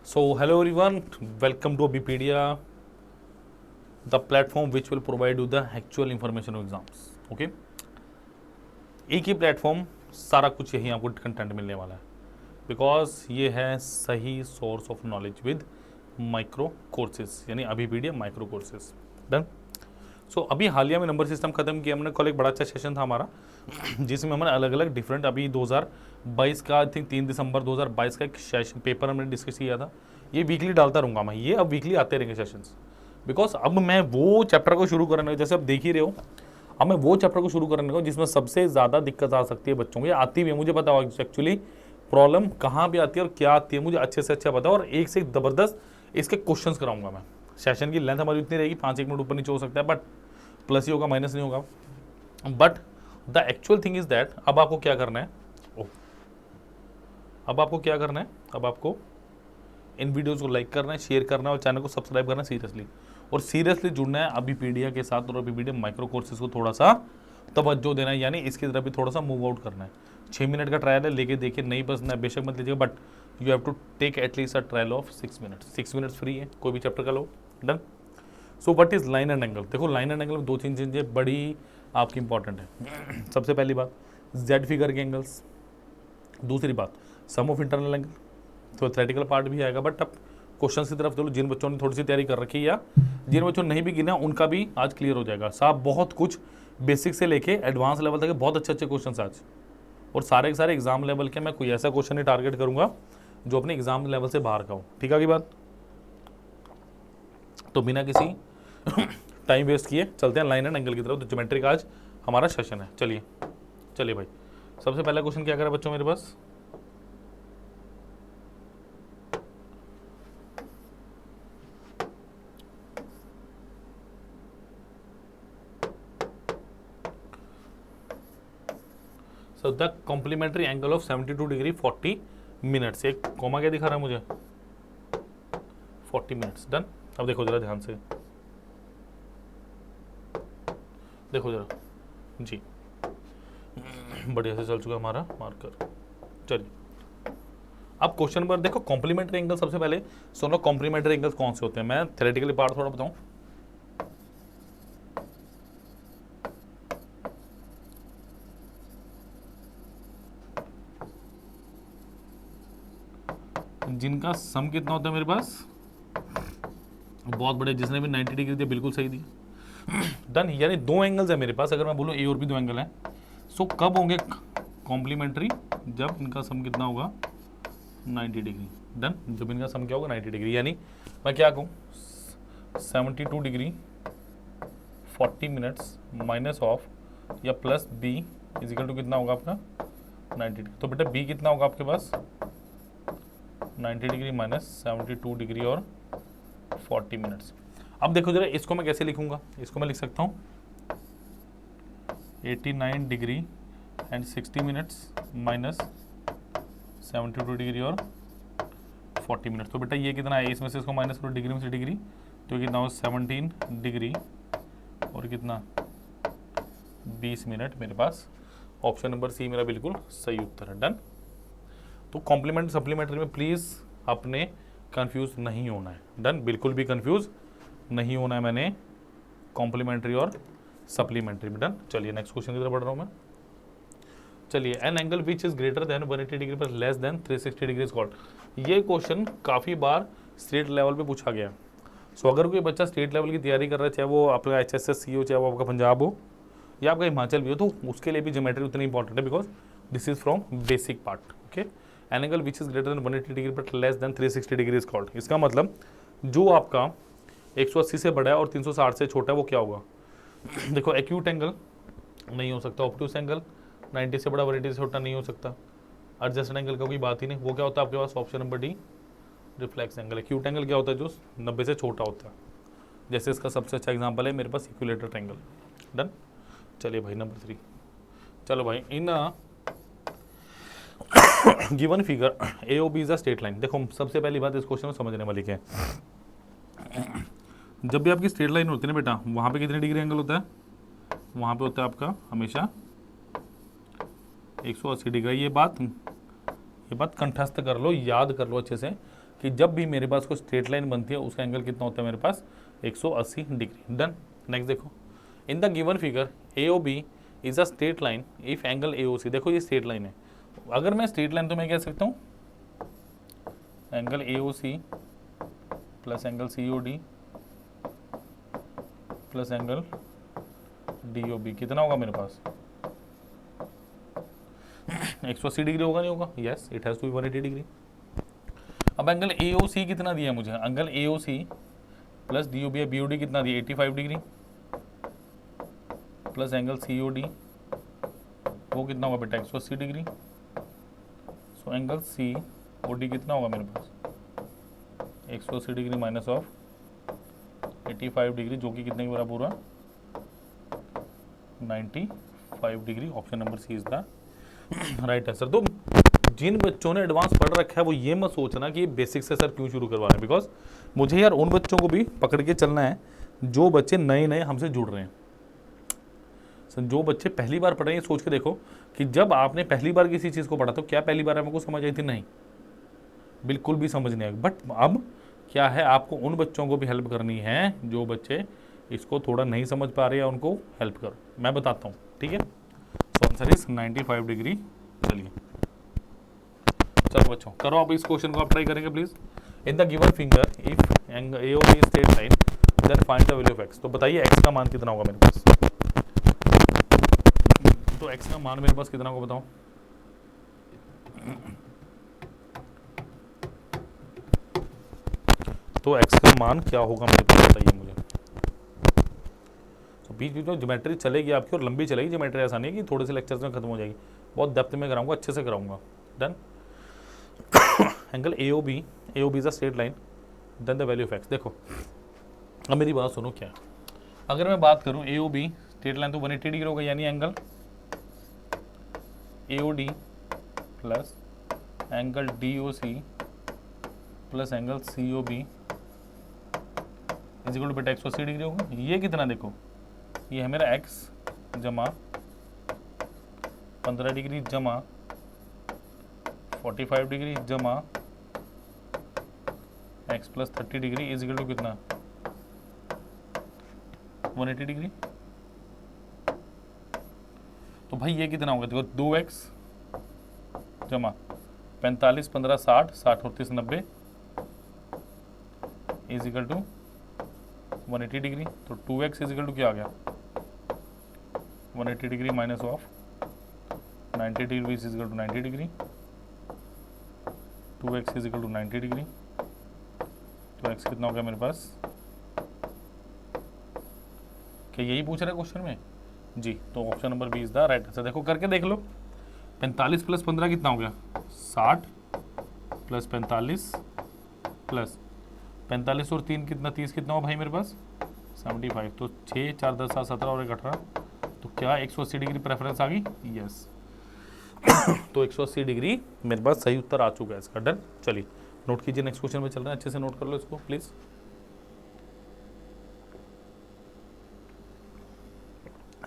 So, hello everyone, welcome to Abipedia, the platform which will provide you the actual information of exams. Okay? एक ही platform सारा कुछ यही आपको content मिलने वाला है बिकॉज ये है सही source of knowledge with micro courses यानी अबीपीडिया माइक्रो कोर्सेज डन। सो अभी हालिया में नंबर सिस्टम खत्म किया हमने। कल एक बड़ा अच्छा सेशन था हमारा जिसमें हमने अलग अलग डिफरेंट अभी 2022 का आई थिंक 3 दिसंबर 2022 का एक सेशन पेपर हमने डिस्कस किया था। ये वीकली डालता रहूँगा मैं, ये अब वीकली आते रहेंगे सेशंस बिकॉज अब मैं वो चैप्टर को शुरू करने जैसे अब देख ही रहे हो, अब मैं वो चैप्टर को शुरू करने को जिसमें सबसे ज़्यादा दिक्कत आ सकती है बच्चों को। ये आती भी है, मुझे पता होगा एक्चुअली प्रॉब्लम कहाँ भी आती है और क्या आती है, मुझे अच्छे से अच्छा पता है। और एक से एक ज़बरदस्त इसके क्वेश्चंस कराऊंगा मैं। सेशन की लेंथ हमारी इतनी रहेगी, 5-1 मिनट ऊपर नीचे हो सकता है, बट प्लस ही होगा, माइनस नहीं होगा। But the actual thing is that अब आपको क्या करना है, अब आपको क्या करना है, अब आपको इन वीडियोज़ को लाइक करना है, शेयर करना है और चैनल को सब्सक्राइब करना है सीरियसली। और सीरियसली जुड़ना है अबीपीडिया के साथ और अबीपीडिया माइक्रो कोर्सेज को थोड़ा सा तवज्जो देना है, यानी इसकी तरफ भी थोड़ा सा मूव आउट करना है। 6 मिनट का ट्रायल है, लेके देखिए, नहीं बस ना बेशक मत लीजिएगा, but you have to take at least a trial of 6 minutes. 6 minutes free है, कोई भी चैप्टर का लो। Done. So what is line and angle? देखो लाइन एंड एंगल में 2-3 चीज़ें बड़ी आपकी इंपॉर्टेंट है। सबसे पहली बात जेड फिगर के एंगल्स, दूसरी बात सम ऑफ इंटरनल एंगल, तो थ्योरेटिकल पार्ट भी आएगा। बट अब क्वेश्चन की तरफ चलो, जिन बच्चों ने थोड़ी सी तैयारी कर रखी है या जिन बच्चों ने नहीं भी गिना उनका भी आज क्लियर हो जाएगा। साहब बहुत कुछ बेसिक से लेके एडवांस लेवल तक बहुत अच्छे अच्छे क्वेश्चन आज, और सारे के सारे एग्जाम लेवल के। मैं कोई ऐसा क्वेश्चन नहीं टारगेट करूंगा जो अपने एग्जाम लेवल से बाहर का हो, ठीक है की बात। तो बिना किसी टाइम वेस्ट किए चलते हैं लाइन एंड एंगल की तरफ। तो ज्योमेट्री का आज हमारा सेशन है। चलिए चलिए भाई, सबसे पहला क्वेश्चन क्या करें बच्चों मेरे पास, so the complementary angle of 72 degree 40 minutes. एक कॉमा क्या दिखा रहा है मुझे, 40 मिनट्स। डन। अब देखो जरा ध्यान से, देखो जरा जी, बढ़िया से चल चुका हमारा मार्कर। चलिए अब क्वेश्चन नंबर देखो, कॉम्प्लीमेंट्री एंगल सबसे पहले सुनो। कॉम्प्लीमेंट्री एंगल्स कौन से होते हैं, मैं थ्योरेटिकली पार्ट थोड़ा बताऊं। जिनका सम कितना होता है मेरे पास, बहुत बड़े, जिसने भी 90 डिग्री दिया बिल्कुल सही दिया। डन। यानी 2 एंगल्स है मेरे पास, अगर मैं बोलूँ ए और बी 2 एंगल हैं। सो कब होंगे कॉम्प्लीमेंट्री, जब इनका सम कितना होगा 90 डिग्री। डन। जब इनका सम क्या होगा 90 डिग्री, यानी मैं क्या कहूँ 72 डिग्री 40 मिनट्स माइनस ऑफ या प्लस बी इजिकल टू कितना होगा आपका 90 डिग्री। तो बेटा बी कितना होगा आपके पास 90 डिग्री माइनस 72 डिग्री और 40 मिनट्स। अब देखो जरा इसको मैं कैसे लिखूंगा, इसको मैं लिख सकता हूँ 89 degree and 60 minutes minus 72 degree और 40 मिनट्स। तो बेटा ये कितना है, इसमें से इसको माइनस करो, डिग्री में से डिग्री, तो कितना हो 17 डिग्री और कितना 20 मिनट मेरे पास। ऑप्शन नंबर सी मेरा बिल्कुल सही उत्तर है। डन। तो कॉम्प्लीमेंट सप्लीमेंट्री में प्लीज़ अपने कंफ्यूज नहीं होना है। डन। बिल्कुल भी कंफ्यूज नहीं होना है मैंने कॉम्प्लीमेंट्री और सप्लीमेंट्री में। डन। चलिए नेक्स्ट क्वेश्चन की तरफ बढ़ रहा हूँ मैं। चलिए an angle which is greater than 180 degree पर less than 360 degree is called. ये क्वेश्चन काफ़ी बार स्टेट लेवल पे पूछा गया। सो अगर कोई बच्चा स्टेट लेवल की तैयारी कर रहा है, चाहे वो आपका HSSC हो, चाहे वो आपका पंजाब हो या आपका हिमाचल भी हो, तो उसके लिए भी ज्योमेट्री उतनी इंपॉर्टेंट है because this is from basic part. Okay. N angle which is greater than 180 degree but less than 360 degree is called. इसका मतलब जो आपका 180 से बड़ा है और 360 से छोटा है वो क्या होगा। देखो एक्यूट एंगल नहीं हो सकता, ऑब्टूस एंगल 90 से बड़ा 180 से छोटा नहीं हो सकता, एडजस्टेड एंगल का कोई बात ही नहीं। वो क्या होता है आपके पास, option number D reflex angle. Acute angle क्या होता है, जो 90 से छोटा होता है। जैसे इसका सबसे अच्छा एग्जांपल है मेरे पास इक्विलेटरल एंगल। डन। चलिए भाई नंबर 3। चलो भाई in given figure A O B is a straight line. देखो सबसे पहली बात इस क्वेश्चन में समझने वाली क्या है, जब भी आपकी स्ट्रेट लाइन होती है ना बेटा, वहाँ पे कितने डिग्री एंगल होता है, वहाँ पे होता है आपका हमेशा 180 डिग्री। ये बात कंठस्थ कर लो, याद कर लो अच्छे से। कि जब भी मेरे पास कोई स्ट्रेट लाइन बनती है उसका एंगल कितना होता है मेरे पास 180 डिग्री। डन। नेक्स्ट देखो, in the given figure A O B is a straight line if angle A O C. देखो ये स्ट्रेट लाइन है, अगर मैं स्ट्रेट लाइन तो मैं कह सकता हूँ angle A O C plus angle C O D plus angle D O B कितना होगा मेरे पास 180 डिग्री होगा, नहीं होगा? Yes, it has to be 180 degree. अब एंगल ए ओ सी कितना दिया है मुझे, angle A O C plus D O B है, बी ओ डी कितना दिया 85 degree plus angle C O D वो कितना होगा बेटा 180 डिग्री। सो एंगल सी ओ डी कितना होगा मेरे पास 180 डिग्री माइनस ऑफ 85 डिग्री जो कि कितने के बराबर हुआ 95 degree. Option number C is the right answer. तो जिन बच्चों ने एडवांस पढ़ रखा है वो ये मत सोचना कि बेसिक से सर क्यों शुरू करवा रहे हैं, बिकॉज मुझे यार उन बच्चों को भी पकड़ के चलना है जो बच्चे नए नए हमसे जुड़ रहे हैं। सर जो बच्चे पहली बार पढ़ रहे हैं सोच के देखो कि जब आपने पहली बार किसी चीज़ को पढ़ा तो क्या पहली बार हमको समझ आई थी? नहीं, बिल्कुल भी समझ नहीं आई। बट अब क्या है, आपको उन बच्चों को भी हेल्प करनी है जो बच्चे इसको थोड़ा नहीं समझ पा रहे हैं, उनको हेल्प करो। मैं बताता हूँ, ठीक है। So answer is 95 degree. चलिए चलो बच्चों करो आप इस क्वेश्चन को आप ट्राई करेंगे please. In the given finger if angle A O B straight line then find the value of X. तो बताइए एक्स का मान कितना होगा मेरे पास, तो एक्स का मान मेरे पास कितना होगा बताओ। तो एक्स का मान क्या होगा मेरे पास बताइए मुझे। तो बीच बीच में ज्योमेट्री चलेगी आपकी और लंबी चलेगी ज्योमेट्री, ऐसा नहीं है कि थोड़े से लेक्चर्स में खत्म हो जाएगी, बहुत डेप्थ में कराऊंगा, अच्छे से कराऊंगा। Done. Angle A O B is a straight line then the value of X. देखो अब मेरी बात सुनो, क्या अगर मैं बात करूं A O B straight line तो 180 डिग्री होगा, यानी angle A O D plus angle D O C plus angle C O B is equal to बेटा 180 डिग्री होगा। ये कितना देखो, ये है मेरा x जमा 15 डिग्री जमा 45 डिग्री जमा x plus 30 degree is equal to कितना 180 डिग्री। तो भाई ये कितना होगा देखो 2x जमा 45 15 60 60 38 90 इज इक्वल टू 180 डिग्री। तो 2x इज इक्वल टू क्या आ गया 180 degree minus of 90 degree is equal to 90 degree. 2x is equal to 90 degree. तो x कितना हो गया मेरे पास, क्या यही पूछ रहा है क्वेश्चन में जी? तो option number B is the right answer. देखो करके देख लो, 45 प्लस 15 कितना हो गया 60 प्लस 45 प्लस 45 और 3 कितना 30 कितना हो भाई मेरे पास 75। तो 6 4 10 7 17 और 1 18। तो क्या 180 डिग्री प्रेफरेंस आ गई? यस। तो 180 डिग्री मेरे पास सही उत्तर आ चुका है इसका। डन। चलिए नोट कीजिए, नेक्स्ट क्वेश्चन में चल रहे हैं, अच्छे से नोट कर लो इसको प्लीज।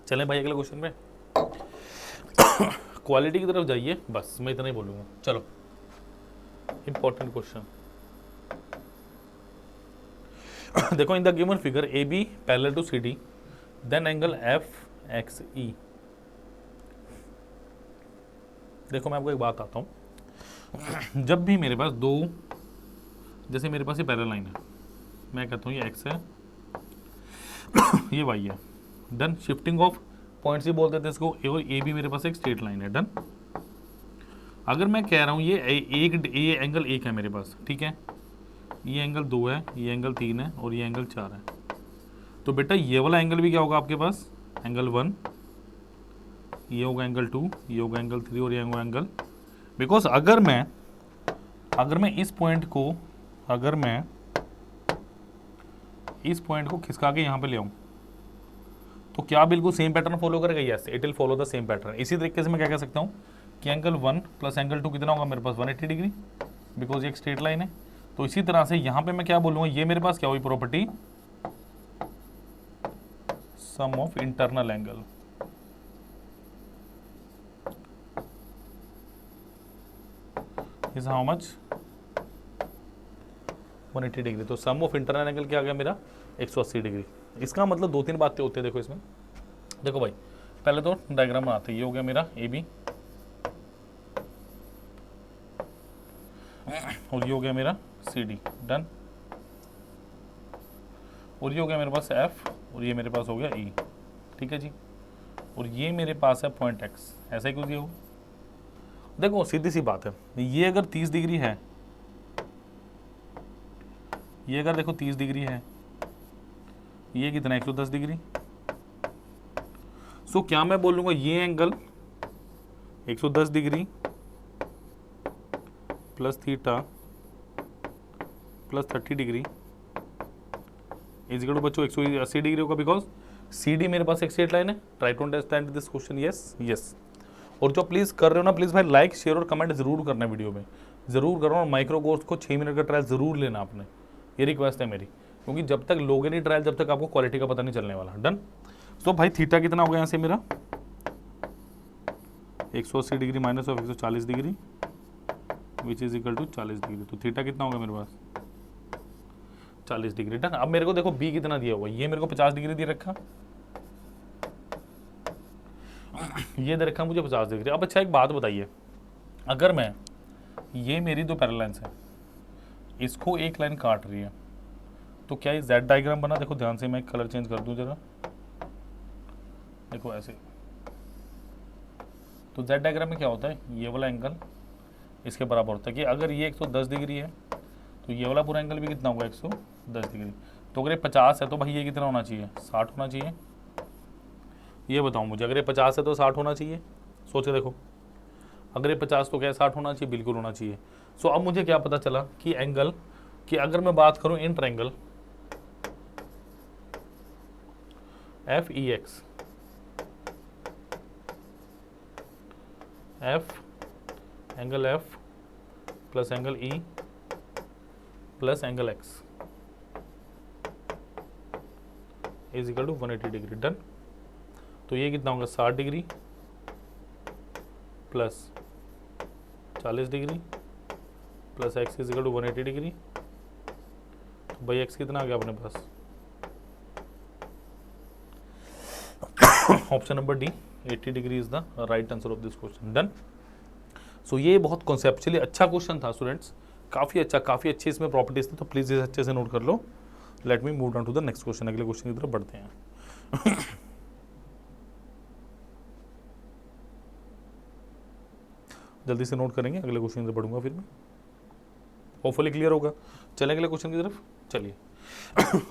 चलें भाई अगले क्वेश्चन में, क्वालिटी की तरफ जाइए, बस मैं इतना ही बोलूंगा। चलो इंपॉर्टेंट क्वेश्चन देखो, in the given figure A B parallel to C D then angle F X E. देखो मैं आपको एक बात आता हूँ, जब भी मेरे पास दो, जैसे मेरे पास ये पैरेलल लाइन है, मैं कहता हूँ ये एक्स है ये वाई है। डन। शिफ्टिंग ऑफ पॉइंट्स ही बोलते थे इसको, और ए भी मेरे पास एक स्ट्रेट लाइन है। डन। अगर मैं कह रहा हूँ ये एंगल एक है मेरे पास, ठीक है, ये एंगल 2 है, ये एंगल 3 है और ये एंगल 4 है। तो बेटा ये वाला एंगल भी क्या होगा आपके पास एंगल 1, ये होगा एंगल 2, ये होगा एंगल 3 और ये होगा एंगल। बिकॉज अगर मैं इस पॉइंट को खिसका के यहाँ पे ले आऊँ तो क्या बिल्कुल सेम पैटर्न फॉलो करेगा? Yes, it will follow the same pattern. इसी तरीके से मैं क्या कह सकता हूँ कि एंगल 1 प्लस एंगल 2 कितना होगा मेरे पास 180 डिग्री, बिकॉज ये एक स्ट्रेट लाइन है। तो इसी तरह से यहाँ पे मैं क्या बोलूँगा, ये मेरे पास क्या हुई property sum of internal angle. Is how much 180 degree. तो सम ऑफ इंटरनल एंगल क्या आ गया मेरा 180 डिग्री। इसका मतलब 2-3 बातें होती है देखो इसमें। देखो भाई पहले तो डायग्राम बनाते हैं। ये हो गया मेरा ए बी और ये हो गया मेरा सी डी, डन। और ये हो गया मेरे पास एफ और ये मेरे पास हो गया ई, ठीक है जी। और ये मेरे पास है पॉइंट एक्स, ऐसा ही कुछ ये हो। देखो सीधी सी बात है, ये अगर 30 डिग्री है, ये अगर देखो 30 डिग्री है, ये कितना 110 डिग्री। सो क्या मैं बोलूँगा ये angle 110 degree plus theta plus 30 degree is equal to बच्चों 180 डिग्री होगा, बिकॉज सी डी मेरे पास एक स्ट्रेट लाइन है। Try to understand this question, yes yes. और जो प्लीज़ कर रहे हो ना, प्लीज़ भाई लाइक शेयर और कमेंट जरूर करना वीडियो में, जरूर करो। और माइक्रो कोर्स को 6 मिनट का ट्रायल जरूर लेना आपने, ये रिक्वेस्ट है मेरी, क्योंकि जब तक लोगे नहीं ट्रायल, जब तक आपको क्वालिटी का पता नहीं चलने वाला। डन। सो भाई थीटा कितना हो गया यहाँ से मेरा 180 degree minus of 140 degree which is equal to 40 degree. तो थीटा कितना होगा मेरे पास 40 डिग्री। डन। अब मेरे को देखो बी कितना दिया हुआ, ये मेरे को 50 डिग्री दे रखा, ये दे रखा मुझे 50 डिग्री। अब अच्छा एक बात बताइए, अगर मैं ये मेरी दो पैरेलल लाइंस है, इसको एक लाइन काट रही है, तो क्या ये जेड डायग्राम बना? देखो ध्यान से, मैं कलर चेंज कर दूं जरा, देखो ऐसे। तो जेड डायग्राम में क्या होता है, ये वाला एंगल इसके बराबर होता है कि अगर ये 110 डिग्री है तो ये वाला पूरा एंगल भी कितना होगा 110 डिग्री। तो अगर ये 50 है तो भाई ये कितना होना चाहिए 60 होना चाहिए। ये बताओ मुझे, अगर ये 50 है तो 60 होना चाहिए। सोच के देखो, अगर ये 50 तो क्या 60 होना चाहिए, बिल्कुल होना चाहिए। सो अब मुझे क्या पता चला कि एंगल कि अगर मैं बात करूं in triangle F E X, F angle F plus angle E plus angle X is equal to 180 degree. Done. तो ये कितना होगा 60 degree plus 40 degree plus X is equal to 180 degree. तो भाई एक्स कितना आ गया अपने पास, option number D 80 degree is the right answer of this question. Done. So ये बहुत कॉन्सेप्चुअली अच्छा क्वेश्चन था स्टूडेंट्स, काफ़ी अच्छा, काफ़ी अच्छी इसमें प्रॉपर्टीज थी। तो प्लीज़ इसे अच्छे से नोट कर लो। Let me move down to the next question. अगले क्वेश्चन की तरफ बढ़ते हैं। जल्दी से नोट करेंगे, अगले क्वेश्चन की तरफ बढ़ूंगा फिर मैं, होपफुली क्लियर होगा। चलें अगले क्वेश्चन की तरफ, चलिए।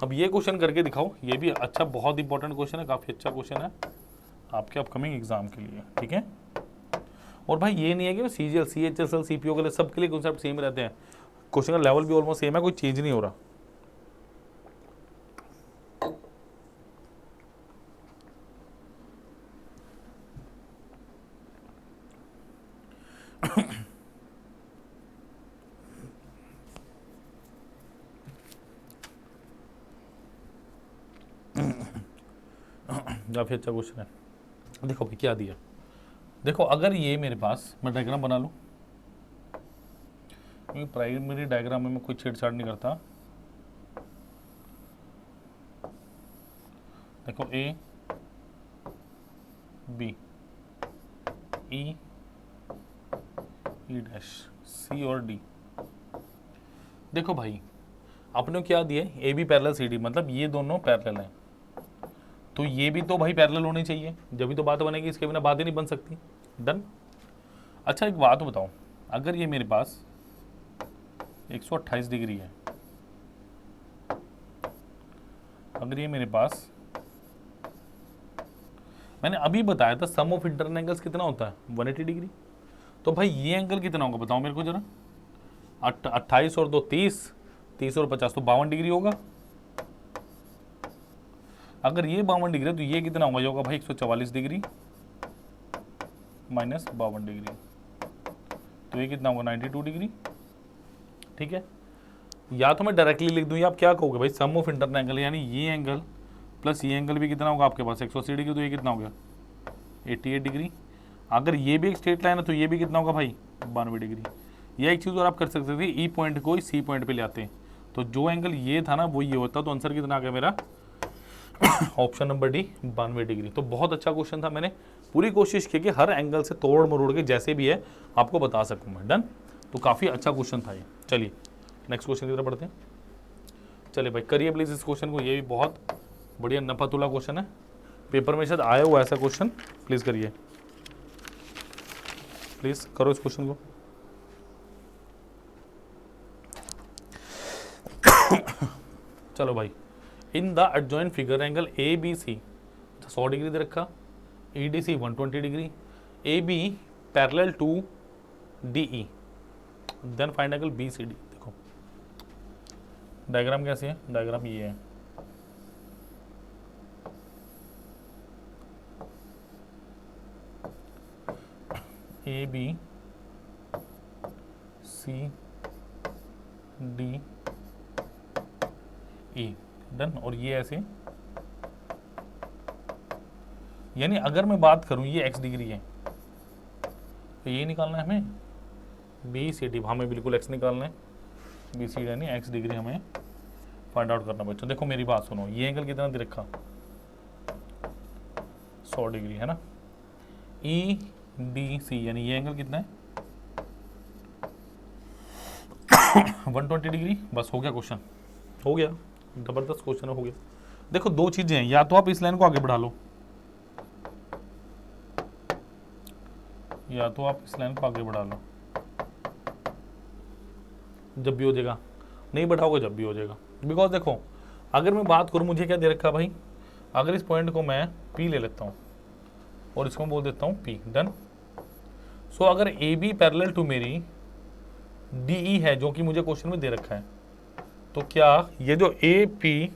अब ये क्वेश्चन करके दिखाओ, ये भी अच्छा, बहुत इंपॉर्टेंट क्वेश्चन है, काफ़ी अच्छा क्वेश्चन है आपके अपकमिंग एग्जाम के लिए, ठीक है। और भाई ये नहीं है कि सीजीएल सीएचएसएल सीपीओ के लिए सबके लिए कॉन्सेप्ट सेम रहते हैं, क्वेश्चन का लेवल भी ऑलमोस्ट सेम है, कोई चेंज नहीं हो रहा। काफ़ी अच्छा क्वेश्चन है। देखो भाई क्या दिया, देखो अगर ये मेरे पास, मैं डायग्राम बना लूँ, क्योंकि प्राइमरी डायग्राम में मैं कोई छेड़छाड़ नहीं करता। देखो ए बी ई ई डैश सी और डी। देखो भाई आपने क्या दिया, A B parallel C D, मतलब ये दोनों पैरेलल हैं, तो ये भी तो भाई पैरेलल होने चाहिए, जब भी तो बात बनेगी, इसके बिना बात ही नहीं बन सकती। डन। अच्छा एक बात बताओ, अगर ये मेरे पास 128 डिग्री है, अगर ये मेरे पास, मैंने अभी बताया था सम ऑफ इंटरनल एंगल्स कितना होता है 180 डिग्री, तो भाई ये एंगल कितना होगा बताओ मेरे को जरा। 28 और 2 30, 30 और 50 तो 52 डिग्री होगा। अगर ये 52 डिग्री है तो ये कितना होगा, ये होगा भाई 144 डिग्री माइनस 52 डिग्री, तो ये कितना होगा 92 डिग्री, ठीक है। या तो मैं डायरेक्टली लिख दूं, या आप क्या कहोगे भाई सम ऑफ इंटरनल एंगल, यानी ये एंगल प्लस ये एंगल भी कितना होगा आपके पास 180 डिग्री, तो ये कितना हो गया 88 डिग्री। अगर ये भी एक स्ट्रेट लाइन है तो ये भी कितना होगा भाई 92 डिग्री। यह एक चीज़ और आप कर सकते थे, ई पॉइंट को सी पॉइंट पे ले आते हैं, तो जो एंगल ये था ना वो ये होता, तो आंसर कितना आ गया मेरा ऑप्शन नंबर डी 92 डिग्री। तो बहुत अच्छा क्वेश्चन था, मैंने पूरी कोशिश की कि हर एंगल से तोड़ मरोड़ के जैसे भी है आपको बता सकूं मैं। डन, तो काफ़ी अच्छा क्वेश्चन था ये। चलिए नेक्स्ट क्वेश्चन की तरफ बढ़ते हैं। चलिए भाई करिए प्लीज़ इस क्वेश्चन को, ये भी बहुत बढ़िया नफातुला क्वेश्चन है, पेपर में शायद आया हुआ ऐसा क्वेश्चन। प्लीज़ करिए, प्लीज़ करो इस क्वेश्चन को। चलो भाई, in the adjoint figure angle A B C 100 degree दे रखा, E D C 120 degree, A B parallel to D E, then find angle B C D. देखो डायग्राम कैसे है, डायग्राम ये है, A B C D E, done. और ये ऐसे, यानी अगर मैं बात करूं ये x डिग्री है तो ये निकालना है हमें बी सी डी, हमें बिल्कुल x निकालना है, बी सी डी यानी x डिग्री हमें फाइंड आउट करना बच्चों। देखो मेरी बात सुनो, ये एंगल कितना दे रखा 100 डिग्री है ना, ई डी सी यानी ये एंगल कितना है 120 डिग्री। बस हो गया क्वेश्चन, हो गया, जबरदस्त क्वेश्चन हो गया। देखो दो चीजें हैं, या तो आप इस लाइन को आगे बढ़ा लो, या तो आप इस लाइन को आगे बढ़ा लो, जब भी हो जाएगा, नहीं बढ़ाओगे जब भी हो जाएगा। बिकॉज देखो अगर मैं बात करूं, मुझे क्या दे रखा भाई, अगर इस पॉइंट को मैं P ले लेता हूं और इसको बोल देता हूं P, डन। सो अगर ए बी पैरेलल टू मेरी डी ई है जो कि मुझे क्वेश्चन में दे रखा है, तो क्या ये जो ए पी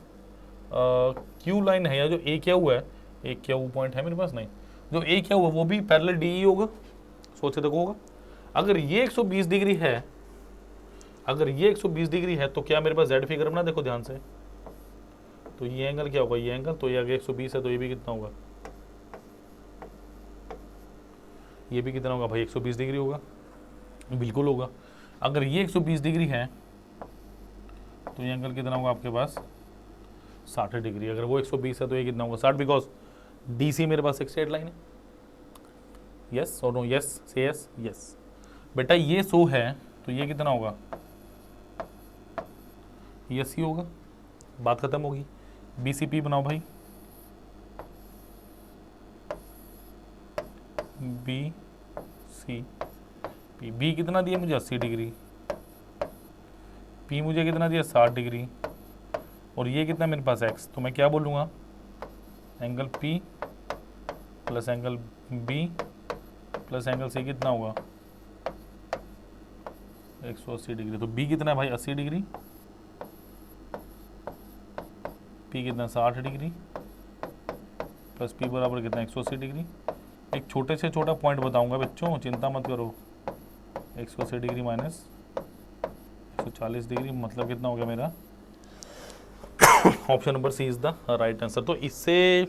क्यू लाइन है या जो ए क्या हुआ है, ए क्या हुआ पॉइंट है मेरे पास, नहीं, जो ए क्या हुआ वो भी पैरेलल डी ई होगा, सोचे देखो होगा। अगर ये 120 डिग्री है, अगर ये 120 डिग्री है तो क्या मेरे पास जेड फिगर बना, देखो ध्यान से, तो ये एंगल क्या होगा, ये एंगल, तो ये अगर 120 है तो ये भी कितना होगा, ये भी कितना होगा भाई 120 डिग्री होगा, बिल्कुल होगा। अगर ये 120 डिग्री है तो ये एंगल कितना होगा आपके पास 60 डिग्री, अगर वो 120 है तो ये कितना होगा 60, बिकॉज डी सी मेरे पास एक स्ट्रेट लाइन है। यस और नो, यस से यस, यस बेटा ये 100 है तो ये कितना होगा, ये 80 होगा, बात खत्म होगी। बी सी पी बनाओ भाई, बी सी पी, बी कितना दिया मुझे 80 डिग्री, पी मुझे कितना दिया 60 डिग्री, और ये कितना मेरे पास x, तो मैं क्या बोलूँगा angle P plus angle B plus angle C कितना होगा 180 डिग्री। तो B कितना है भाई 80 डिग्री, P कितना 60 डिग्री प्लस P बराबर कितना 180 डिग्री। एक छोटे से छोटा पॉइंट बताऊंगा बच्चों, चिंता मत करो, 180 डिग्री माइनस 140 डिग्री मतलब कितना हो गया मेरा, option number C is the right answer. तो इससे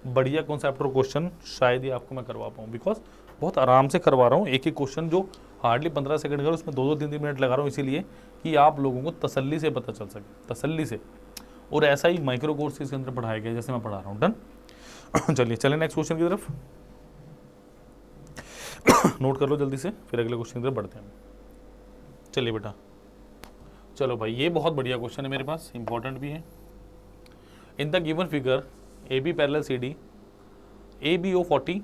बढ़िया कॉन्सेप्ट और क्वेश्चन शायद ही आपको मैं करवा पाऊँ, बिकॉज बहुत आराम से करवा रहा हूँ, एक एक क्वेश्चन जो हार्डली 15 सेकंड का उसमें 2-2 3 मिनट लगा रहा हूँ, इसीलिए कि आप लोगों को तसल्ली से पता चल सके, तसल्ली से। और ऐसा ही माइक्रो कोर्स इसके अंदर पढ़ाया गया जैसे मैं पढ़ा रहा हूँ। डन, चलिए नेक्स्ट क्वेश्चन की तरफ नोट कर लो जल्दी से, फिर अगले क्वेश्चन की तरफ बढ़ते हैं। चलिए बेटा, चलो भाई ये बहुत बढ़िया क्वेश्चन है मेरे पास, इंपॉर्टेंट भी है। In the given figure A B parallel C D, A B O 40,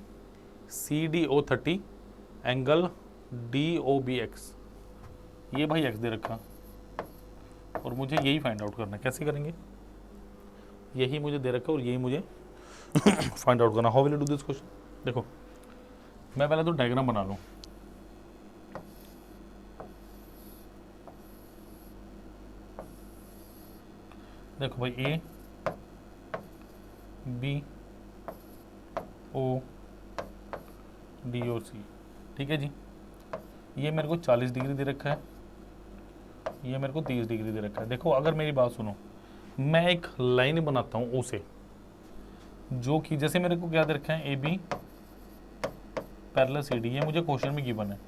C D O 30, angle D O B X, ये भाई एक्स दे रखा और मुझे यही फाइंड आउट करना है। कैसे करेंगे, यही मुझे दे रखा और यही मुझे फाइंड आउट करना। How will you do this question, देखो मैं पहले तो डायग्राम बना लूँ। देखो भाई ए बी ओ डी और सी, ठीक है जी, ये मेरे को 40 डिग्री दे रखा है, ये मेरे को 30 डिग्री दे रखा है। देखो अगर मेरी बात सुनो, मैं एक लाइन बनाता हूँ ओ से, जो कि जैसे मेरे को क्या दे रखा है, A B parallel C D, ये मुझे क्वेश्चन में गिवन है।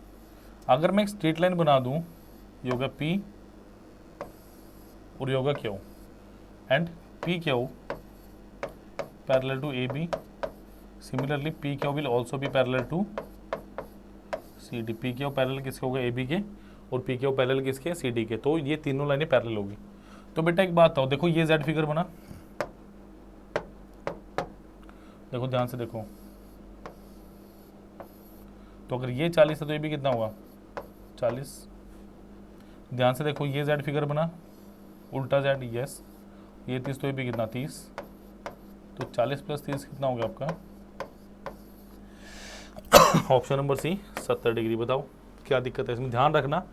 अगर मैं एक स्ट्रेट लाइन बना दूँ, ये होगा पी और ये होगा Q, and P Q parallel to A B. Similarly P Q will also be parallel to C D. P Q parallel किसके होगा, ए बी के, और पी क्यू पैरेलल किसके, सी डी के। तो ये तीनों लाइनें पैरेलल होगी। तो बेटा एक बात हो, देखो ये जेड फिगर बना, देखो ध्यान से देखो, तो अगर ये 40 है तो ये भी कितना होगा 40। ध्यान से देखो ये जेड फिगर बना, उल्टा जेड, यस, ये 30 तो ये भी कितना 30। तो 40 + 30 कितना हो गया आपका, ऑप्शन नंबर सी 70 डिग्री। बताओ क्या दिक्कत है इसमें, ध्यान रखना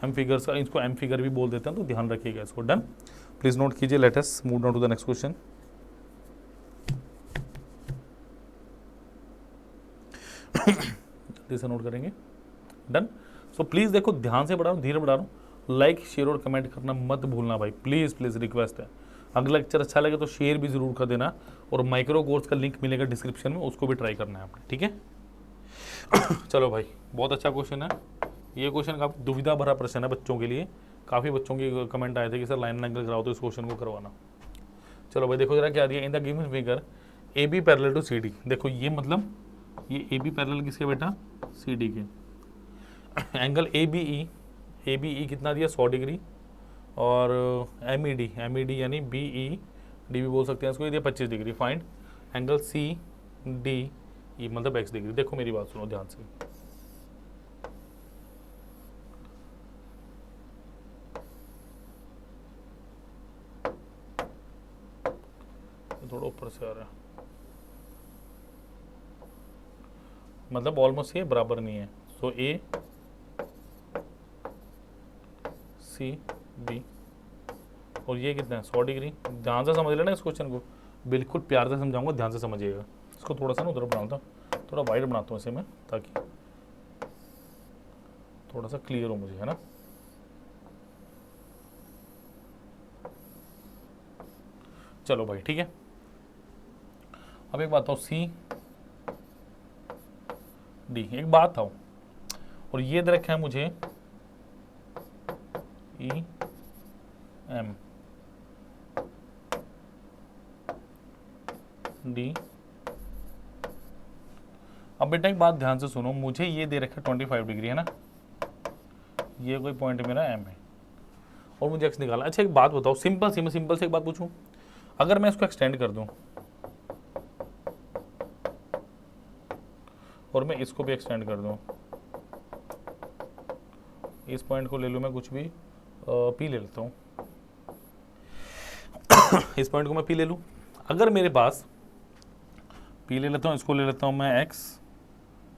एम फिगर्स का, इसको एम फिगर भी बोल देते हैं, तो ध्यान रखिएगा इसको। डन, प्लीज नोट कीजिए। Let us move down to the next question. जल्दी से नोट करेंगे। डन, सो प्लीज देखो ध्यान से पढ़ा रहा हूँ, धीरे पढ़ा रहा हूँ। लाइक शेयर और कमेंट करना मत भूलना भाई, प्लीज प्लीज रिक्वेस्ट है। अगला लेक्चर अच्छा लगे तो शेयर भी जरूर कर देना, और माइक्रो कोर्स का लिंक मिलेगा डिस्क्रिप्शन में, उसको भी ट्राई करना है आपने, ठीक है। चलो भाई, बहुत अच्छा क्वेश्चन है ये। क्वेश्चन काफ़ी दुविधा भरा प्रश्न है बच्चों के लिए। काफ़ी बच्चों के कमेंट आए थे कि सर लाइन एंगल कराओ, तो इस क्वेश्चन को करवाना। चलो भाई देखो जरा क्या दिया, in the given figure A B parallel to C D. देखो ये मतलब ये ए बी पैरेलल किसके बेटा, सी डी के। एंगल ए बी ई कितना दिया 100 डिग्री, और एम ई डी यानी बी ई डी भी बोल सकते हैं इसको, ये दिया 25 degree. Find angle C D E मतलब x डिग्री। देखो मेरी बात सुनो ध्यान से, थोड़ा ऊपर से आ रहा है, मतलब ऑलमोस्ट ये बराबर नहीं है। सो ए सी बी, और ये कितना है 100 डिग्री। ध्यान से समझ लेना इस क्वेश्चन को, बिल्कुल प्यार से समझाऊंगा, ध्यान से समझिएगा। इसको थोड़ा सा ना उधर बनाता हूँ, थोड़ा वाइड बनाता हूँ इसे मैं, ताकि थोड़ा सा क्लियर हो मुझे, है ना। चलो भाई ठीक है। अब एक बात हो, सी डी, एक बात हो, और ये दे रखा है मुझे ई एम डी। अब बेटा एक बात ध्यान से सुनो, मुझे ये दे रखा है 25 डिग्री, है ना, ये कोई पॉइंट मेरा एम है, और मुझे एक्स निकाला। अच्छा एक बात बताओ, सिंपल से एक बात पूछूं, अगर मैं इसको एक्सटेंड कर दूं और मैं इसको भी एक्सटेंड कर दूं, इस पॉइंट को ले लूं मैं कुछ भी, पी ले लेता हूं, इस पॉइंट को मैं पी ले लूं। अगर मेरे पास पी ले लेता हूं, इसको ले लेता हूं मैं एक्स,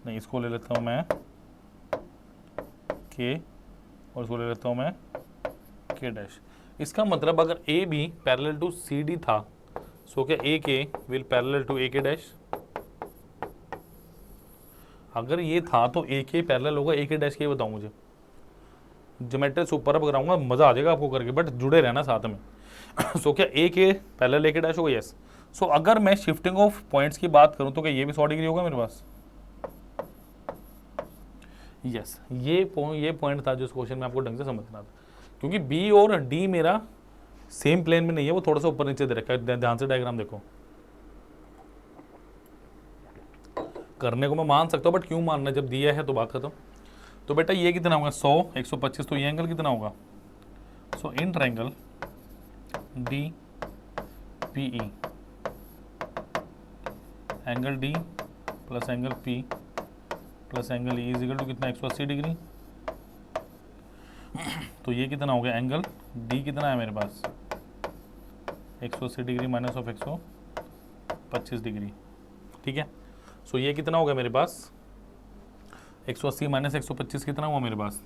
नहीं इसको ले लेता हूं मैं के, और इसको ले लेता हूं मैं के डैश। इसका मतलब अगर A B parallel to C D था, सो क्या ए के विल पैरेलल टू ए के डैश। अगर ये था तो ए के पैरेलल होगा ए के डैश के, बताओ मुझे। ज्योमेट्री सुपर अब कराऊंगा, मजा आ जाएगा आपको करके, बट जुड़े रहना साथ में। सो क्या ए के पैरेलल ए के डैश होगा, यस। सो अगर मैं शिफ्टिंग ऑफ पॉइंट्स की बात करूं तो क्या ये भी 100 डिग्री होगा मेरे पास, यस। ये पॉइंट था जो इस क्वेश्चन में आपको ढंग से समझना था, क्योंकि बी और डी मेरा सेम प्लेन में नहीं है, वो थोड़ा सा ऊपर नीचे दे रखा है। ध्यान से डायग्राम देखो, करने को मैं मान सकता हूँ, बट क्यों मानना, जब दिया है तो बात खत्म। तो बेटा ये कितना होगा 100 125, तो ये एंगल कितना होगा। So in triangle D P E, angle D plus angle P plus angle E is equal to कितना 180 डिग्री। तो ये कितना हो गया, एंगल डी कितना है मेरे पास 180 डिग्री माइनस ऑफ 125 डिग्री, ठीक है। सो ये कितना होगा मेरे पास 180 माइनस 125 कितना हुआ मेरे पास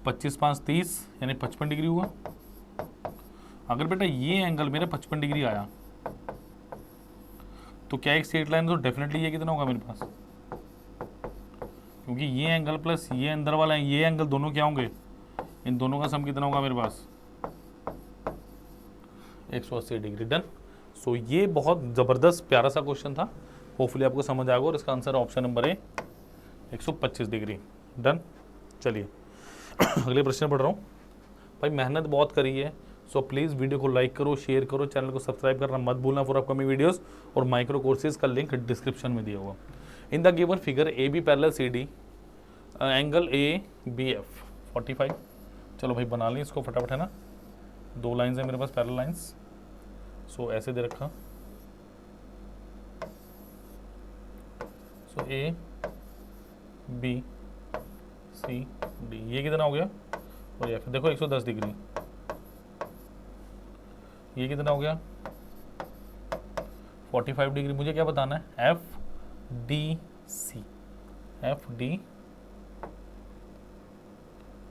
25 5 30, यानी 55 डिग्री हुआ। अगर बेटा ये एंगल मेरे 55 डिग्री आया तो क्या एक स्ट्रेट लाइन, तो डेफिनेटली ये कितना होगा मेरे पास, क्योंकि ये एंगल प्लस ये अंदर वाला है, ये एंगल दोनों क्या होंगे, इन दोनों का सम कितना होगा मेरे पास 180 डिग्री। डन। सो ये बहुत ज़बरदस्त प्यारा सा क्वेश्चन था, होपफुली आपको समझ आएगा, और इसका आंसर ऑप्शन नंबर है 125 डिग्री। डन। चलिए अगले प्रश्न पढ़ रहा हूँ। भाई मेहनत बहुत करी है, सो प्लीज़ वीडियो को लाइक करो, शेयर करो, चैनल को सब्सक्राइब करना मत भूलना फॉर अपकमिंग वीडियोस, और माइक्रो कोर्सेज का लिंक डिस्क्रिप्शन में दिया हुआ। In the given figure A B parallel C D, angle A B F 45। चलो भाई बना लें इसको फटाफट, है ना। 2 लाइन्स है मेरे पास पैरेलल लाइन्स, सो ऐसे दे रखा। सो ए बी सी डी, ये कितना हो गया, और एफ देखो 110 डिग्री, ये कितना हो गया 45 डिग्री। मुझे क्या बताना है, F D C, F D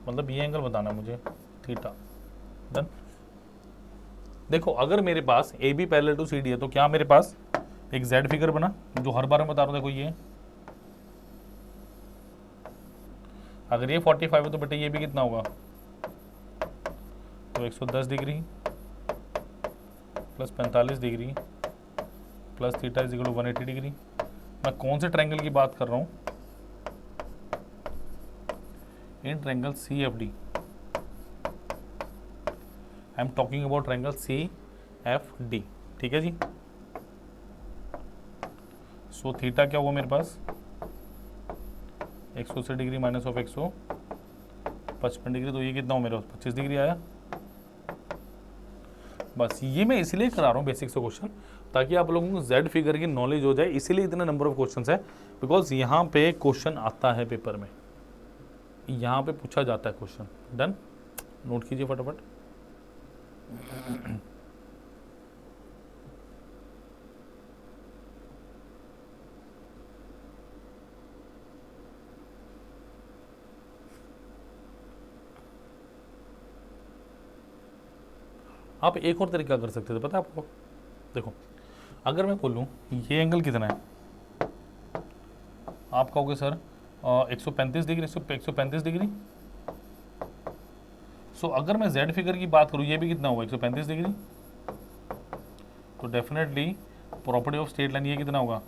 मतलब ये एंगल बताना है मुझे, थीटा। डन। देखो अगर मेरे पास A B parallel to C D है तो क्या मेरे पास एक जेड फिगर बना, जो हर बार मैं बता रहा हूँ। देखो ये अगर ये 45 है तो बेटा ये भी कितना होगा, तो 110 degree plus 45 degree plus theta is equal to 180 degree. मैं कौन से ट्रायंगल की बात कर रहा हूँ, in triangle C F D. I am talking about triangle C F D, ठीक है जी। सो थीटा क्या हुआ मेरे पास, 180 डिग्री माइनस ऑफ 155 डिग्री, तो ये कितना हो मेरे पास 25 डिग्री आया। बस ये मैं इसलिए करा रहा हूँ बेसिक से क्वेश्चन, ताकि आप लोगों को जेड फिगर की नॉलेज हो जाए, इसीलिए इतने नंबर ऑफ क्वेश्चन है, बिकॉज यहाँ पे क्वेश्चन आता है पेपर में, यहाँ पे पूछा जाता है क्वेश्चन। डन, नोट कीजिए फटाफट। आप एक और तरीका कर सकते थे, पता है आपको। देखो अगर मैं बोलूँ ये एंगल कितना है, आप कहोगे सर 135 डिग्री, 135 डिग्री। सो अगर मैं जेड फिगर की बात करूँ, ये भी कितना होगा 135 डिग्री, तो definitely property of straight line ये कितना होगा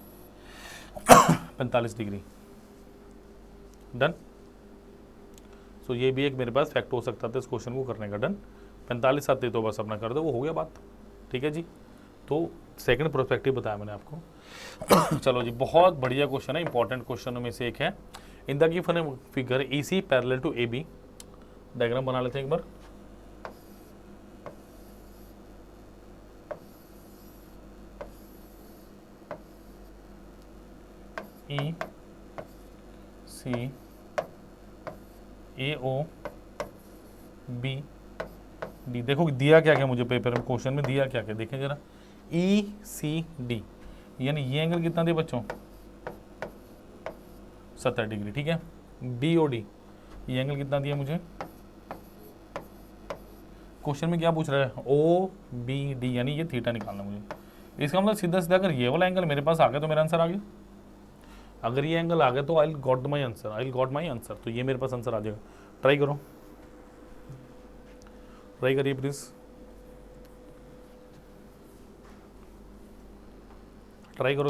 45 डिग्री। डन। सो ये भी एक मेरे पास फैक्ट हो सकता था इस क्वेश्चन को करने का। डन, 45 आते तो बस अपना कर दो, वो हो गया बात, ठीक है जी। तो सेकंड प्रोस्पेक्टिव बताया मैंने आपको। चलो जी, बहुत बढ़िया क्वेश्चन है, इंपॉर्टेंट क्वेश्चनों में से एक है। In the given figure E C parallel to A B, diagram बना लेते हैं एक बार। ई सी ए ओ बी डी, देखो दिया क्या क्या मुझे पेपर में, क्वेश्चन में दिया क्या क्या, देखें जरा। ई सी डी यानी ये एंगल कितना दिया बच्चों 70 डिग्री, ठीक है। बी ओ डी ये एंगल कितना दिया मुझे, क्वेश्चन में क्या पूछ रहा है, ओ बी डी यानी ये थीटा निकालना मुझे। इसका मतलब सीधा सीधा अगर ये वाला एंगल मेरे पास आ गया तो मेरा आंसर आ गया। अगर ये एंगल आ गया तो आई गॉट माई आंसर, तो ये मेरे पास आंसर आ जाएगा। ट्राई करो, ट्राई करिए प्लीज, ट्राई करो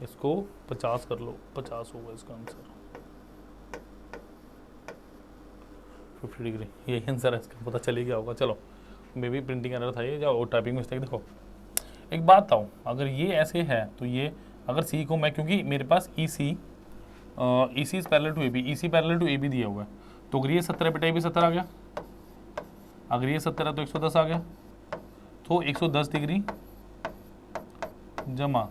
इसको 50 कर लो, 50 होगा इसका आंसर, 50 डिग्री यही आंसर है इसका, पता चली गया होगा। चलो मे बी प्रिंटिंग एरर था ये, या टाइपिंग मिस्टेक। देखो एक बात बताऊँ, अगर ये ऐसे है तो ये अगर सी को मैं, क्योंकि मेरे पास E C is parallel to A B, E C parallel to A B दिया हुआ है, तो अगर ये 70 बेटा, ये भी 70 आ गया। अगर ये 70 है तो 110 आ गया, तो 110 डिग्री जमा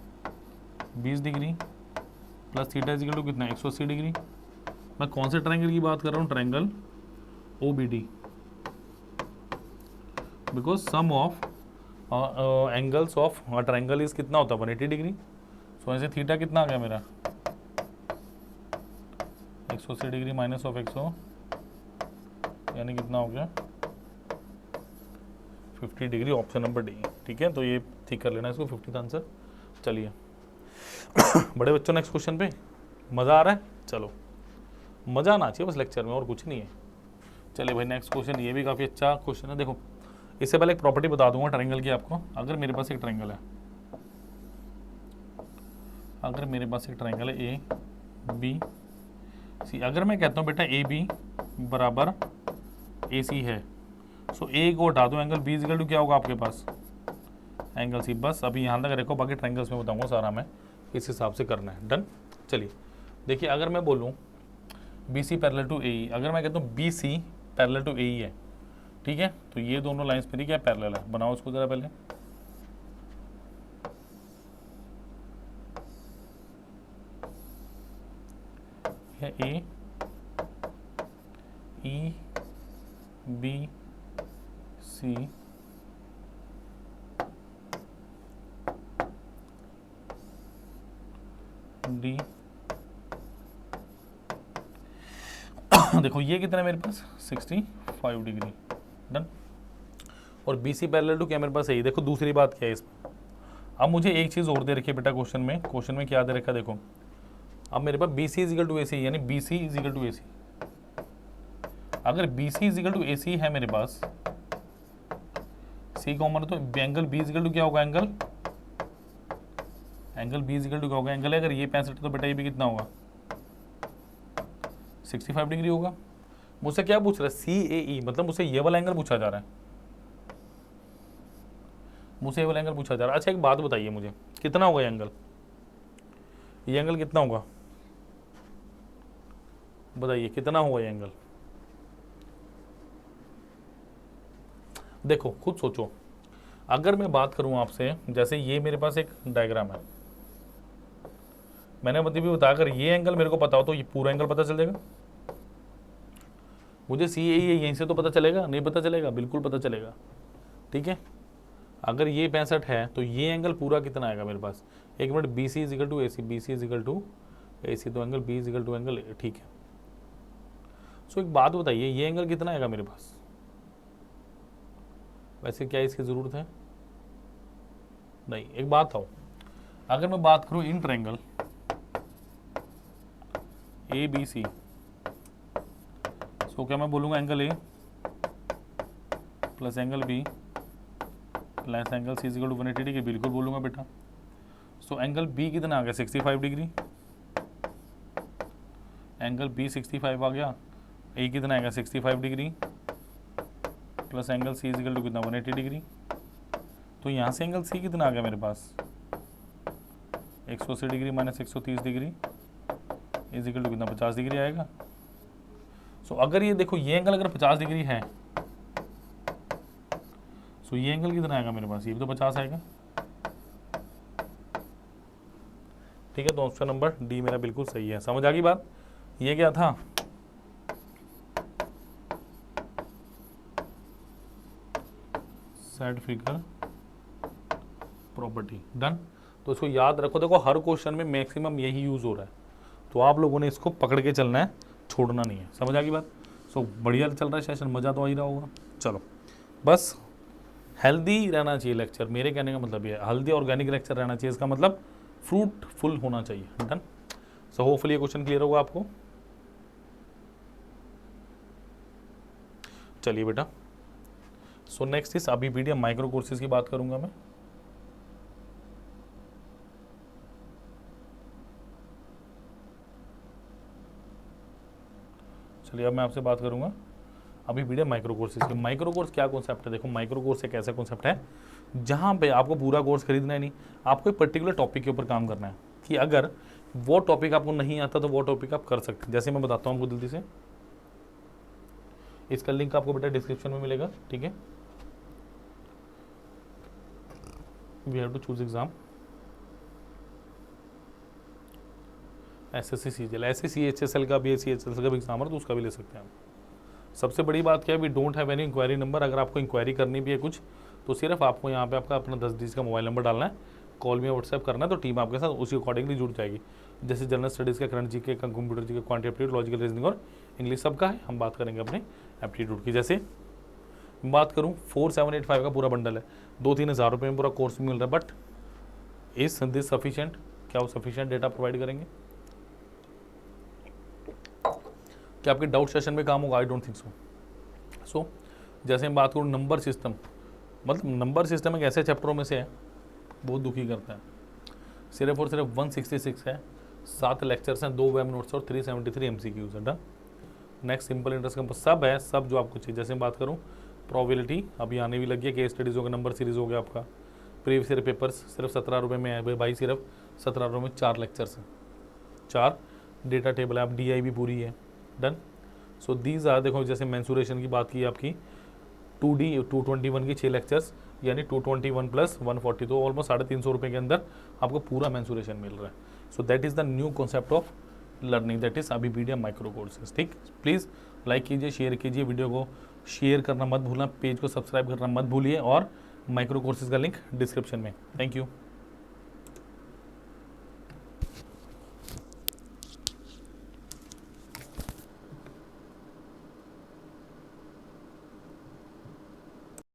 20 degree plus theta is equal to कितना 180 डिग्री। मैं कौन से ट्रायंगल की बात कर रहा हूँ, triangle O B D, because sum of angles of triangle is कितना होता है 180 डिग्री। सो ऐसे थीटा कितना आ गया मेरा 180 डिग्री माइनस ऑफ 100 यानी कितना हो गया 50 डिग्री, ऑप्शन नंबर डी, ठीक है। तो ये ठीक कर लेना इसको, 50 आंसर। चलिए बड़े बच्चों नेक्स्ट क्वेश्चन पे मज़ा आ रहा है, चलो मज़ा आना चाहिए बस लेक्चर में, और कुछ नहीं है। चलिए भाई नेक्स्ट क्वेश्चन, ये भी काफ़ी अच्छा क्वेश्चन है। देखो इससे पहले एक प्रॉपर्टी बता दूंगा ट्रायंगल की आपको। अगर मेरे पास एक ट्रायंगल है, अगर मेरे पास एक ट्रायंगल है ए बी सी, अगर मैं कहता हूँ बेटा ए बी बराबर ए सी है, सो ए को हटा दो, एंगल बी इजिकल टू क्या होगा आपके पास, एंगल सी। बस अभी यहाँ तक रखो, बाकी ट्रायंगल्स में बताऊंगा सारा मैं इस हिसाब से करना है। डन। चलिए देखिए, अगर मैं बोलूँ बी सी पैरेलल टू ए ई, अगर मैं कहता हूँ बी सी पैरेलल टू ए ई है, ठीक है, तो ये दोनों लाइंस मेरी क्या पैरेलल है, बनाओ उसको ज़रा पहले। ए ई बी सी डी देखो ये कितना है मेरे पास 65 डिग्री। डन। और बी सी पैरेलल टू क्या मेरे पास है, देखो दूसरी बात क्या है इसमें। अब मुझे एक चीज़ और दे रखी है बेटा क्वेश्चन में क्या दे रखा है देखो, अब मेरे पास B C is equal to A सी, यानी B C is equal to A सी। अगर B C is equal to A सी है मेरे पास, सी कॉमन, तो एंगल बी इजिकल टू क्या होगा, एंगल बी इजिकल टू क्या होगा, एंगल है अगर ये 65 तो बेटा ये भी कितना होगा 65 डिग्री होगा। मुझसे क्या पूछ रहा है, सी ए ई, मतलब मुझसे ये वाला एंगल पूछा जा रहा है, मुझसे ये वाला एंगल पूछा जा रहा है। अच्छा एक बात बताइए मुझे, कितना होगा ये एंगल कितना होगा, बताइए कितना होगा ये एंगल। देखो खुद सोचो, अगर मैं बात करूं आपसे, जैसे ये मेरे पास एक डायग्राम है, मैंने भी बताया अगर ये एंगल मेरे को पता हो तो ये पूरा एंगल पता चल जाएगा। मुझे सी ए यहीं से तो पता चलेगा, नहीं पता चलेगा, बिल्कुल पता चलेगा, ठीक है। अगर ये 65 है तो ये एंगल पूरा कितना आएगा मेरे पास, एक minute, B C is equal to A C, B C is equal to A C, तो angle B is equal to angle, ठीक है। सो एक बात बताइए, ये एंगल कितना आएगा मेरे पास, वैसे क्या इसकी ज़रूरत है, नहीं। एक बात आओ, अगर मैं बात करूं इन ट्रायंगल ए बी सी, सो क्या मैं बोलूँगा angle A plus angle B plus angle C is equal to 180 degree, बिल्कुल बोलूँगा बेटा। सो एंगल बी कितना आ गया 65 डिग्री, एंगल बी 65 आ गया, ए कितना आएगा 65 degree plus angle C is equal to कितना 180 डिग्री। तो यहाँ से एंगल सी कितना आ गया मेरे पास 180 degree minus 130 degree is equal to कितना 50 डिग्री आएगा। सो अगर ये देखो ये एंगल अगर 50 डिग्री है, सो ये एंगल कितना आएगा मेरे पास, ये भी तो 50 आएगा, ठीक है। तो ऑप्शन नंबर डी मेरा बिल्कुल सही है। समझ आ गई बात, ये क्या था, सेट फिगर प्रॉपर्टी। डन। तो इसको याद रखो, देखो हर क्वेश्चन में मैक्सिमम यही यूज हो रहा है, तो आप लोगों ने इसको पकड़ के चलना है, छोड़ना नहीं है। समझ आ गई बात। सो बढ़िया चल रहा है सेशन, मज़ा तो आ ही रहा होगा। चलो बस हेल्दी रहना चाहिए लेक्चर, मेरे कहने का मतलब ये है, हेल्दी ऑर्गेनिक लेक्चर रहना चाहिए, इसका मतलब फ्रूटफुल होना चाहिए। डन। सो होपफुली ये क्वेश्चन क्लियर होगा आपको। चलिए बेटा, सो नेक्स्ट इस अभी वीडियो माइक्रो कोर्सेज की बात करूंगा मैं। चलिए अब मैं आपसे बात करूंगा अभी वीडियो माइक्रो कोर्सेज की। माइक्रो कोर्स क्या कॉन्सेप्ट है, देखो माइक्रो कोर्स एक ऐसा कॉन्सेप्ट है जहां पे आपको पूरा कोर्स खरीदना है नहीं, आपको एक पर्टिकुलर टॉपिक के ऊपर काम करना है कि अगर वो टॉपिक आपको नहीं आता तो वो टॉपिक आप कर सकते हैं। जैसे मैं बताता हूँ आपको जल्दी से, इसका लिंक आपको बेटा डिस्क्रिप्शन में मिलेगा, ठीक है। We have to choose exam SSC CGL, ऐसे CHSL का भी CHSL का भी एग्जाम है तो उसका भी ले सकते हैं आप। सबसे बड़ी बात क्या है, we don't have any inquiry number. अगर आपको इंक्वायरी करनी भी है कुछ तो सिर्फ आपको यहाँ पे आपका अपना 10 डिजिट का मोबाइल नंबर डालना है, कॉल में व्हाट्सएप करना है, तो टीम आपके साथ उसी अकॉर्डिंगली जुड़ जाएगी। जैसे जनरल स्टडीज़ का, करंट जीके का, कंप्यूटर जी का, क्वांटिटी एप्टीट्यूड, लॉजिकल रीजनिंग और इंग्लिश सबका है। हम बात करेंगे अपने एप्टीट्यूड की। जैसे बात करूँ 4785 का पूरा बंडल है, 2-3 हज़ार रुपये में पूरा कोर्स मिल रहा है, बट इज दिस सफिशिएंट, क्या वो सफिशिएंट डेटा प्रोवाइड करेंगे, क्या आपके डाउट सेशन में काम होगा, आई डोंट थिंक सो। सो जैसे मैं बात करूँ नंबर सिस्टम, मतलब नंबर सिस्टम एक ऐसे चैप्टरों में से है बहुत दुखी करता है, सिर्फ और सिर्फ 166 है, 7 लेक्चर्स हैं, 2 वेब नोट्स और 373 MCQs है। डन। नेक्स्ट सिंपल इंटरेस्ट का सब है, सब जो आपको चाहिए। जैसे मैं बात करूँ प्रोबेबिलिटी अभी आने भी लगी है, केस स्टडीज़ हो गया, नंबर सीरीज हो गया आपका, प्रीवियस ईयर पेपर्स सिर्फ 17 रुपये में है भाई, सिर्फ 17 रुपये में 4 लेक्चर्स हैं, 4 डेटा टेबल है, आप DI भी पूरी है, डन। सो दीज आर, देखो जैसे मेंसुरेशन की बात की आपकी 2D 221 की 6 लेक्चर्स यानी 221 प्लस 140, तो ऑलमोस्ट 350 रुपये के अंदर आपको पूरा मेंसुरेशन मिल रहा है। So that is the new concept of learning, that is अबीपीडिया माइक्रो कोर्सेज। ठीक, प्लीज़ लाइक कीजिए, शेयर कीजिए, वीडियो को शेयर करना मत भूलना, पेज को सब्सक्राइब करना मत भूलिए, और माइक्रो कोर्सेज का लिंक डिस्क्रिप्शन में। Thank you.